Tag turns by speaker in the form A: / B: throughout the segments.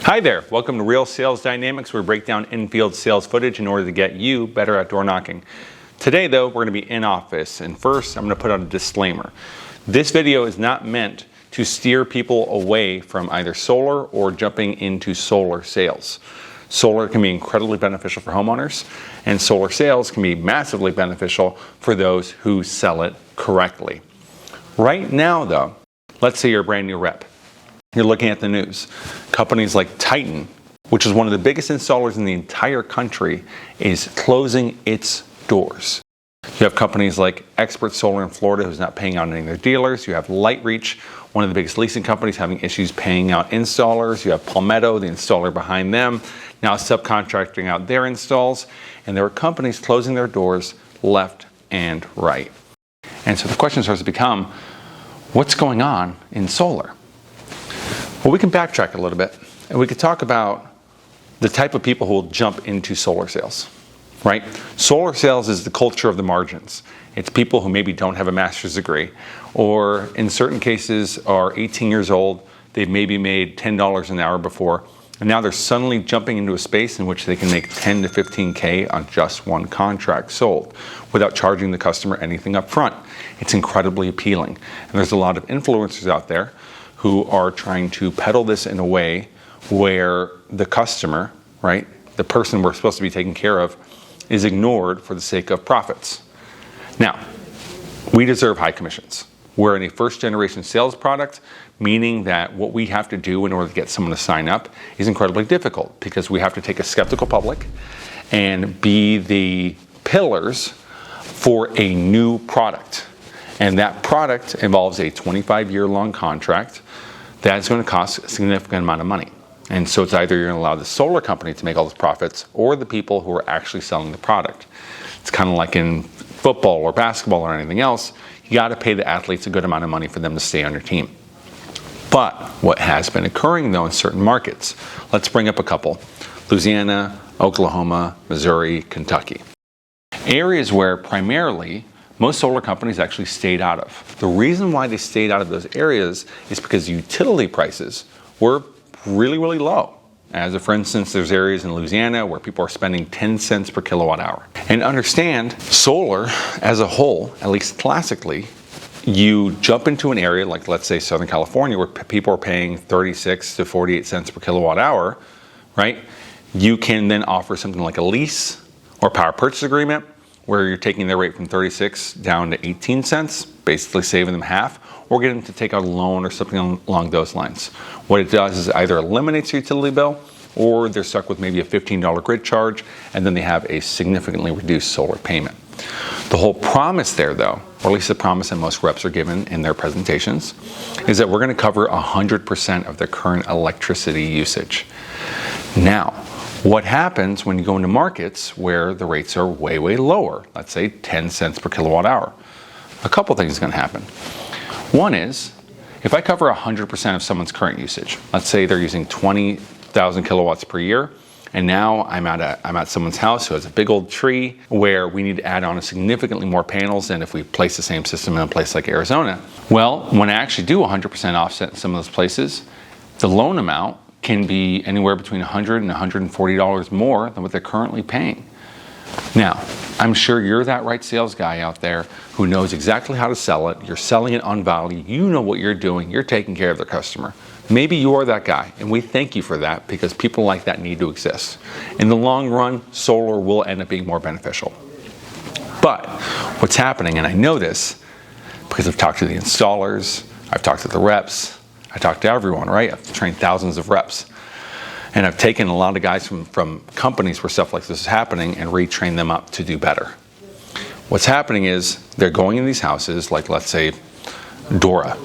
A: Hi there, welcome to Real Sales Dynamics, where we break down in-field sales footage in order to get you better at door knocking. Today though, we're going to be in office, and first I'm going to put out a disclaimer. This video is not meant to steer people away from either solar or jumping into solar sales. Solar can be incredibly beneficial for homeowners, and solar sales can be massively beneficial for those who sell it correctly. Right now though, let's say you're a brand new rep. You're looking at the news. Companies like Titan, which is one of the biggest installers in the entire country, is closing its doors. You have companies like Expert Solar in Florida, who's not paying out any of their dealers. You have LightReach, one of the biggest leasing companies, having issues paying out installers. You have Palmetto, the installer behind them, now subcontracting out their installs. And there are companies closing their doors left and right. And so the question starts to become, what's going on in solar? Well, we can backtrack a little bit, and we could talk about the type of people who will jump into solar sales, right? Solar sales is the culture of the margins. It's people who maybe don't have a master's degree, or in certain cases are 18 years old, they've maybe made $10 an hour before, and now they're suddenly jumping into a space in which they can make 10 to 15K on just one contract sold without charging the customer anything up front. It's incredibly appealing. And there's a lot of influencers out there who are trying to peddle this in a way where the customer, right, the person we're supposed to be taking care of, is ignored for the sake of profits. Now, we deserve high commissions. We're in a first-generation sales product, meaning that what we have to do in order to get someone to sign up is incredibly difficult, because we have to take a skeptical public and be the pillars for a new product. And that product involves a 25-year-long contract that's going to cost a significant amount of money. And so it's either you're going to allow the solar company to make all those profits, or the people who are actually selling the product. It's kind of like in football or basketball or anything else. You got to pay the athletes a good amount of money for them to stay on your team. But what has been occurring though in certain markets, let's bring up a couple: Louisiana, Oklahoma, Missouri, Kentucky. Areas where primarily most solar companies actually stayed out of. The reason why they stayed out of those areas is because utility prices were really, really low. As for instance, there's areas in Louisiana where people are spending 10 cents per kilowatt hour. And understand, solar as a whole, at least classically, you jump into an area like, let's say, Southern California, where people are paying 36 to 48 cents per kilowatt hour, right? You can then offer something like a lease or power purchase agreement, where you're taking their rate from 36 down to 18 cents, basically saving them half, or getting them to take out a loan or something along those lines. What it does is either eliminates your utility bill, or they're stuck with maybe a $15 grid charge, and then they have a significantly reduced solar payment. The whole promise there though, or at least the promise that most reps are given in their presentations, is that we're going to cover 100% of their current electricity usage. Now, what happens when you go into markets where the rates are way, way lower, let's say 10 cents per kilowatt hour? A couple things are going to happen. One is, if I cover 100% of someone's current usage, let's say they're using 20,000 kilowatts per year, and now I'm at someone's house who has a big old tree where we need to add on significantly more panels than if we place the same system in a place like Arizona. Well, when I actually do 100% offset in some of those places, the loan amount can be anywhere between $100 and $140 more than what they're currently paying. Now, I'm sure you're that right sales guy out there who knows exactly how to sell it. You're selling it on value. You know what you're doing. You're taking care of the customer. Maybe you are that guy, and we thank you for that, because people like that need to exist. In the long run, solar will end up being more beneficial. But what's happening, and I know this because I've talked to the installers, I've talked to the reps, I talk to everyone, right? I've trained thousands of reps. And I've taken a lot of guys from companies where stuff like this is happening and retrained them up to do better. What's happening is they're going in these houses, like let's say Dora.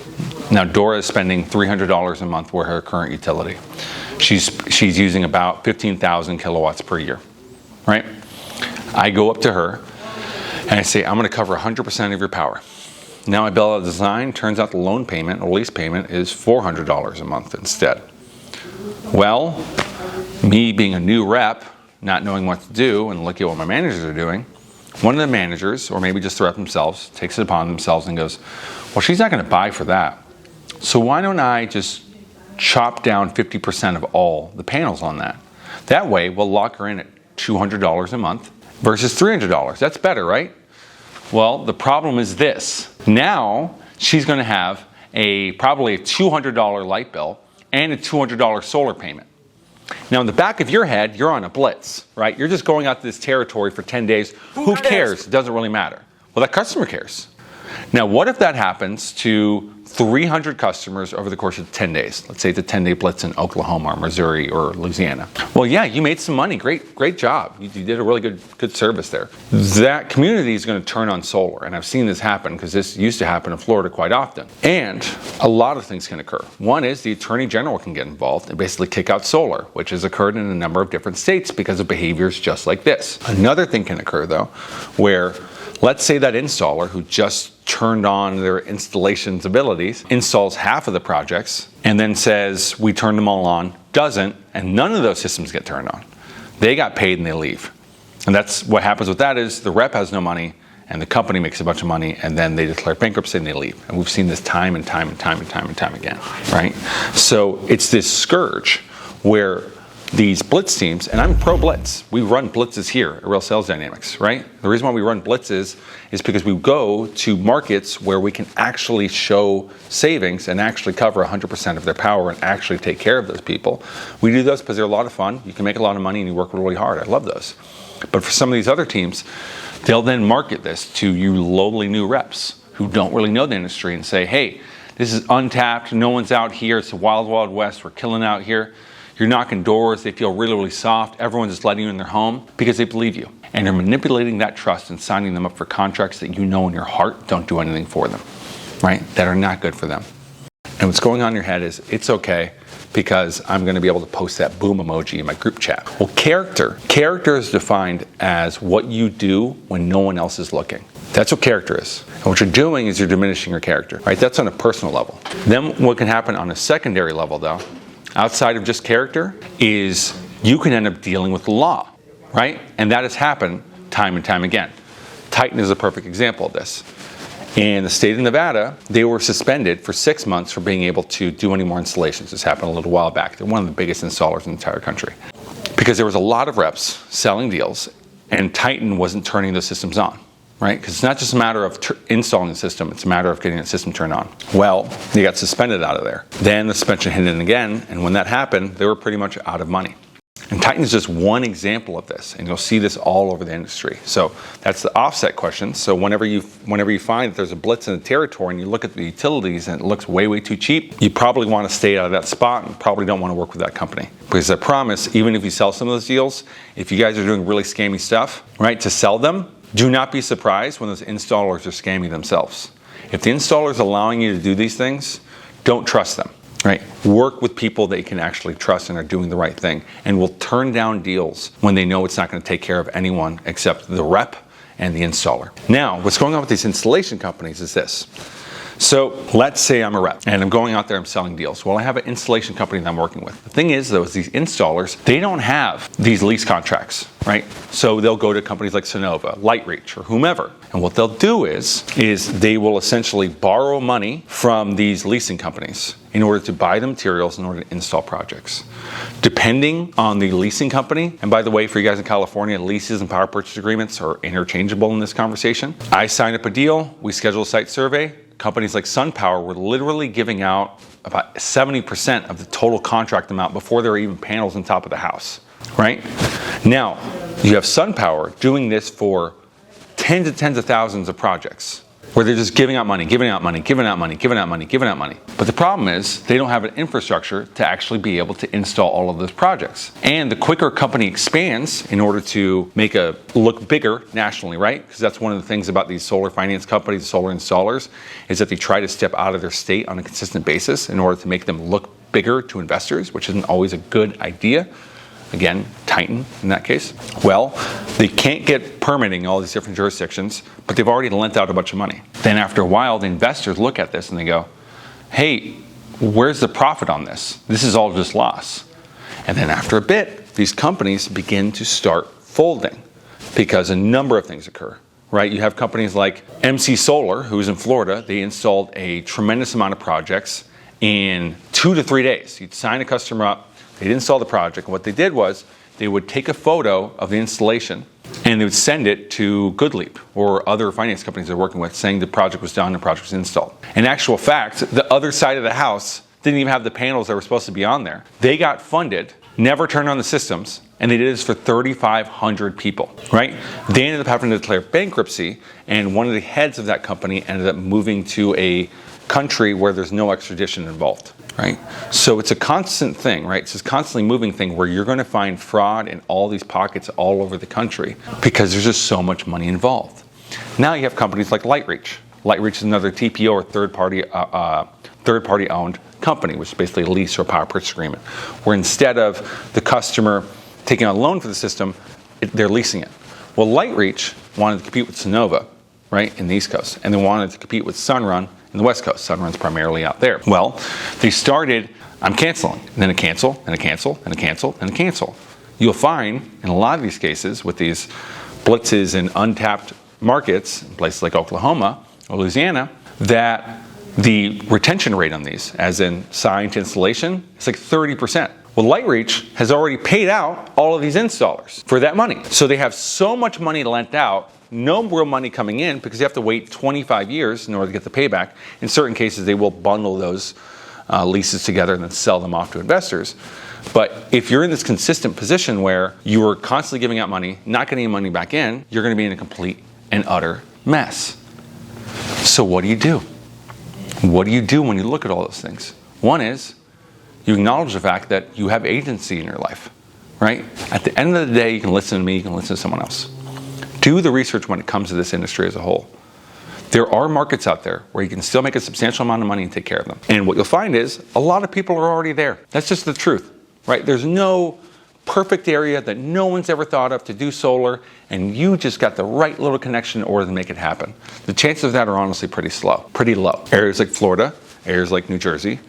A: Now Dora is spending $300 a month for her current utility. She's using about 15,000 kilowatts per year, right? I go up to her and I say, I'm going to cover 100% of your power. Now I build out a design, turns out the loan payment or lease payment is $400 a month instead. Well, me being a new rep, not knowing what to do, and looking at what my managers are doing, one of the managers, or maybe just the rep themselves, takes it upon themselves and goes, well, she's not going to buy for that. So why don't I just chop down 50% of all the panels on that. That way, we'll lock her in at $200 a month versus $300. That's better, right? Well, the problem is this. Now, she's going to have probably a $200 light bill and a $200 solar payment. Now, in the back of your head, you're on a blitz, right? You're just going out to this territory for 10 days. Who cares? It doesn't really matter. Well, that customer cares. Now, what if that happens to 300 customers over the course of 10 days? Let's say it's a 10-day blitz in Oklahoma or Missouri or Louisiana. Well, yeah, you made some money. Great job. You did a really good service there. That community is going to turn on solar, and I've seen this happen because this used to happen in Florida quite often. And a lot of things can occur. One is the Attorney General can get involved and basically kick out solar, which has occurred in a number of different states because of behaviors just like this. Another thing can occur, though, where let's say that installer who just turned on their installation's abilities, installs half of the projects, and then says, we turned them all on, doesn't, and none of those systems get turned on. They got paid and they leave. And that's what happens with that is the rep has no money, and the company makes a bunch of money, and then they declare bankruptcy and they leave. And we've seen this time and time again, right? So it's this scourge where these blitz teams, and I'm pro blitz. We run blitzes here at Real Sales Dynamics, right? The reason why we run blitzes is because we go to markets where we can actually show savings and actually cover 100% of their power and actually take care of those people. We do those because they're a lot of fun. You can make a lot of money and you work really hard. I love those. But for some of these other teams, they'll then market this to you lowly new reps who don't really know the industry and say, hey, this is untapped. No one's out here. It's the wild, wild west. We're killing out here. You're knocking doors, they feel really, really soft. Everyone's just letting you in their home because they believe you. And you're manipulating that trust and signing them up for contracts that you know in your heart don't do anything for them, right? That are not good for them. And what's going on in your head is, it's okay because I'm going to be able to post that boom emoji in my group chat. Well, character is defined as what you do when no one else is looking. That's what character is. And what you're doing is you're diminishing your character, right? That's on a personal level. Then what can happen on a secondary level, though, outside of just character, is you can end up dealing with the law, right? And that has happened time and time again. Titan is a perfect example of this. In the state of Nevada, they were suspended for 6 months for being able to do any more installations. This happened a little while back. They're one of the biggest installers in the entire country. Because there was a lot of reps selling deals, and Titan wasn't turning those systems on. Right? Because it's not just a matter of installing the system, it's a matter of getting the system turned on. Well, they got suspended out of there. Then the suspension hit in again, and when that happened, they were pretty much out of money. And Titan is just one example of this, and you'll see this all over the industry. So that's the offset question. So whenever you find that there's a blitz in the territory and you look at the utilities and it looks way, way too cheap, you probably want to stay out of that spot and probably don't want to work with that company. Because I promise, even if you sell some of those deals, if you guys are doing really scammy stuff, right, to sell them, do not be surprised when those installers are scamming themselves. If the installer is allowing you to do these things, don't trust them, right? Work with people that you can actually trust and are doing the right thing, and will turn down deals when they know it's not going to take care of anyone except the rep and the installer. Now, what's going on with these installation companies is this. So let's say I'm a rep and I'm going out there, I'm selling deals. Well, I have an installation company that I'm working with. The thing is, though, is these installers, they don't have these lease contracts, right? So they'll go to companies like Sonova, LightReach, or whomever. And what they'll do is they will essentially borrow money from these leasing companies in order to buy the materials in order to install projects. Depending on the leasing company, and by the way, for you guys in California, leases and power purchase agreements are interchangeable in this conversation. I sign up a deal, we schedule a site survey. Companies like SunPower were literally giving out about 70% of the total contract amount before there were even panels on top of the house, right? Now, you have SunPower doing this for tens of thousands of projects where they're just giving out money. But the problem is they don't have an infrastructure to actually be able to install all of those projects. And the quicker a company expands in order to make a look bigger nationally, right? Because that's one of the things about these solar finance companies, solar installers, is that they try to step out of their state on a consistent basis in order to make them look bigger to investors, which isn't always a good idea. Again, Titan in that case. Well, they can't get permitting in all these different jurisdictions, but they've already lent out a bunch of money. Then after a while, the investors look at this and they go, hey, where's the profit on this? This is all just loss. And then after a bit, these companies begin to start folding because a number of things occur, right? You have companies like MC Solar, who's in Florida. They installed a tremendous amount of projects, in 2 to 3 days. You'd sign a customer up, they'd install the project. And what they did was they would take a photo of the installation and they would send it to GoodLeap or other finance companies they're working with saying the project was done, the project was installed. In actual fact, the other side of the house didn't even have the panels that were supposed to be on there. They got funded, never turned on the systems, and they did this for 3,500 people, right? They ended up having to declare bankruptcy, and one of the heads of that company ended up moving to a country where there's no extradition involved, right? So it's a constant thing, right? It's this constantly moving thing where you're going to find fraud in all these pockets all over the country because there's just so much money involved. Now you have companies like LightReach. LightReach is another TPO or third-party owned company, which is basically a lease or power purchase agreement, where instead of the customer taking out a loan for the system, they're leasing it. Well, LightReach wanted to compete with Sonova, right, in the East Coast, and they wanted to compete with Sunrun in the West Coast. Sunrun's primarily out there. Well, they started, I'm canceling, and then a cancel, and a cancel, and a cancel, and a cancel. You'll find in a lot of these cases with these blitzes in untapped markets, in places like Oklahoma or Louisiana, that the retention rate on these, as in sign to installation, is like 30%. Well, LightReach has already paid out all of these installers for that money. So they have so much money lent out, no real money coming in because you have to wait 25 years in order to get the payback. In certain cases, they will bundle those leases together and then sell them off to investors. But if you're in this consistent position where you are constantly giving out money, not getting any money back in, you're going to be in a complete and utter mess. So what do? What do you do when you look at all those things? One is you acknowledge the fact that you have agency in your life, right? At the end of the day, you can listen to me, you can listen to someone else. Do the research when it comes to this industry as a whole. There are markets out there where you can still make a substantial amount of money and take care of them. And what you'll find is a lot of people are already there. That's just the truth, right? There's no perfect area that no one's ever thought of to do solar, and you just got the right little connection in order to make it happen. The chances of that are honestly pretty low. Areas like Florida, areas like New Jersey,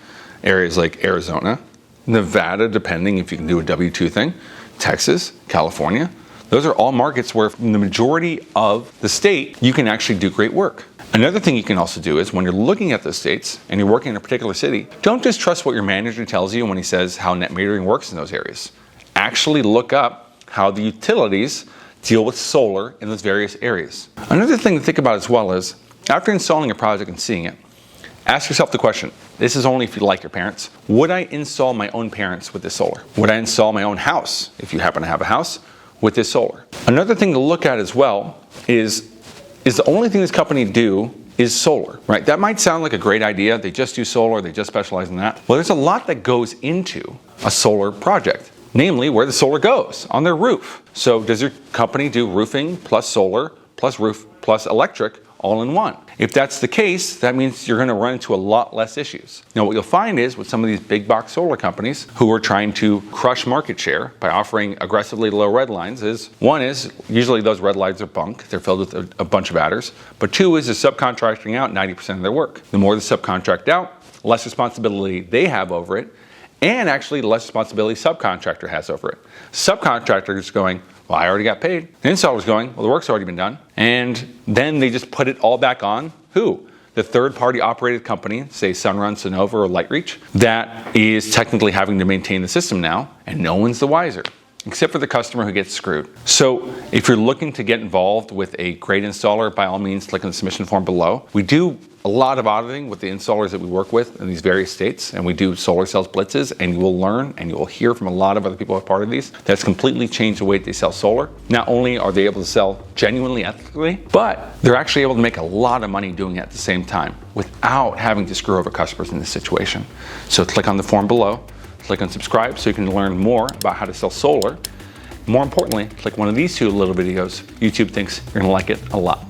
A: areas like Arizona, Nevada, depending if you can do a W-2 thing, Texas, California, those are all markets where in the majority of the state, you can actually do great work. Another thing you can also do is when you're looking at those states and you're working in a particular city, don't just trust what your manager tells you when he says how net metering works in those areas. Actually look up how the utilities deal with solar in those various areas. Another thing to think about as well is, after installing a project and seeing it, ask yourself the question, this is only if you like your parents, would I install my own parents with this solar? Would I install my own house, if you happen to have a house, with this solar? Another thing to look at as well is the only thing this company do is solar, right? That might sound like a great idea. They just do solar, they just specialize in that. Well, there's a lot that goes into a solar project. Namely, where the solar goes, on their roof. So does your company do roofing plus solar plus roof plus electric all in one? If that's the case, that means you're going to run into a lot less issues. Now, what you'll find is with some of these big box solar companies who are trying to crush market share by offering aggressively low red lines is, one is usually those red lines are bunk. They're filled with a bunch of adders. But two is they're subcontracting out 90% of their work. The more they subcontract out, less responsibility they have over it, and actually less responsibility subcontractor has over it. Subcontractor is going, well, I already got paid. The installer's going, well, the work's already been done. And then they just put it all back on who? The third-party operated company, say Sunrun, Sonova, or LightReach, that is technically having to maintain the system now, and no one's the wiser, except for the customer who gets screwed. So if you're looking to get involved with a great installer, by all means, click on the submission form below. We do a lot of auditing with the installers that we work with in these various states, and we do solar sales blitzes, and you will learn and you will hear from a lot of other people who are part of these. That's completely changed the way they sell solar. Not only are they able to sell genuinely ethically, but they're actually able to make a lot of money doing it at the same time without having to screw over customers in this situation. So click on the form below, click on subscribe so you can learn more about how to sell solar. More importantly, click one of these two little videos. YouTube thinks you're gonna like it a lot.